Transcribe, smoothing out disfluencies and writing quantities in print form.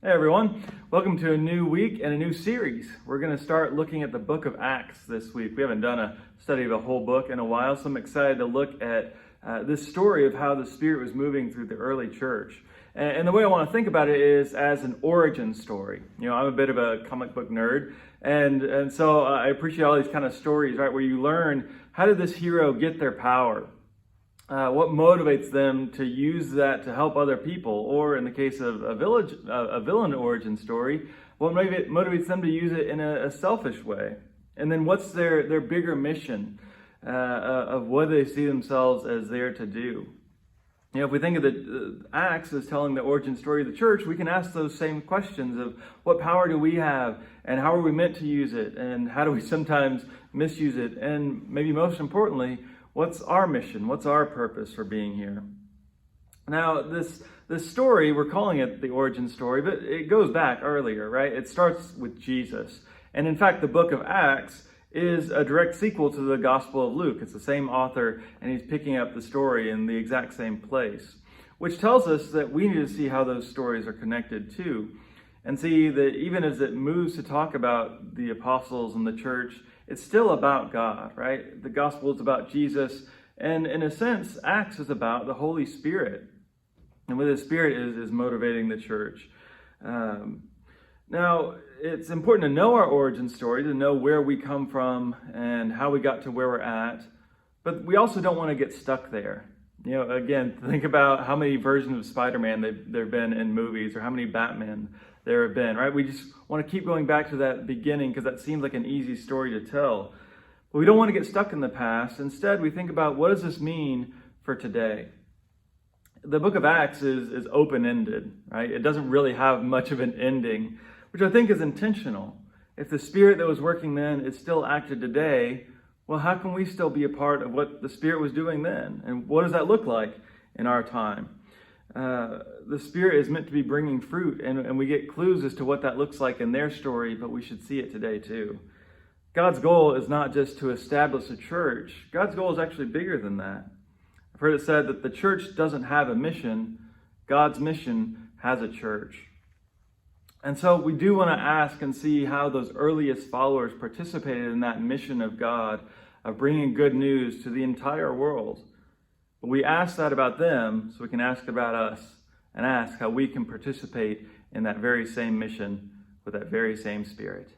Hey everyone, welcome to a new week and a new series. We're going to start looking at the book of Acts this week. We haven't done a study of a whole book in a while, so I'm excited to look at this story of how the Spirit was moving through the early church. And the way I want to think about it is as an origin story. You know, I'm a bit of a comic book nerd, and so I appreciate all these kind of stories, right, where you learn how did this hero get their power? What motivates them to use that to help other people? Or in the case of a villain origin story, what motivates them to use it in a selfish way? And then what's their bigger mission of what they see themselves as there to do? You know, if we think of the Acts as telling the origin story of the church, we can ask those same questions of what power do we have, and how are we meant to use it, and how do we sometimes misuse it, and maybe most importantly, what's our mission? What's our purpose for being here? Now, this story, we're calling it the origin story, but it goes back earlier, right? It starts with Jesus. And in fact, the book of Acts is a direct sequel to the Gospel of Luke. It's the same author, and he's picking up the story in the exact same place, which tells us that we need to see how those stories are connected too. And see that even as it moves to talk about the apostles and the church, it's still about God, right? The gospel is about Jesus. And in a sense, Acts is about the Holy Spirit. And what the Spirit is motivating the church. Now, it's important to know our origin story, to know where we come from and how we got to where we're at. But we also don't want to get stuck there. You know, again, think about how many versions of Spider-Man there have been in movies, or how many Batman there have been, right? We just want to keep going back to that beginning because that seems like an easy story to tell. But we don't want to get stuck in the past. Instead, we think about, what does this mean for today? The book of Acts is open-ended, right? It doesn't really have much of an ending, which I think is intentional. If the Spirit that was working then is still active today, well, how can we still be a part of what the Spirit was doing then? And what does that look like in our time? The Spirit is meant to be bringing fruit, and we get clues as to what that looks like in their story, but we should see it today too. God's goal is not just to establish a church. God's goal is actually bigger than that. I've heard it said that the church doesn't have a mission. God's mission has a church. And so we do want to ask and see how those earliest followers participated in that mission of God, of bringing good news to the entire world. But we ask that about them so we can ask about us and ask how we can participate in that very same mission with that very same Spirit.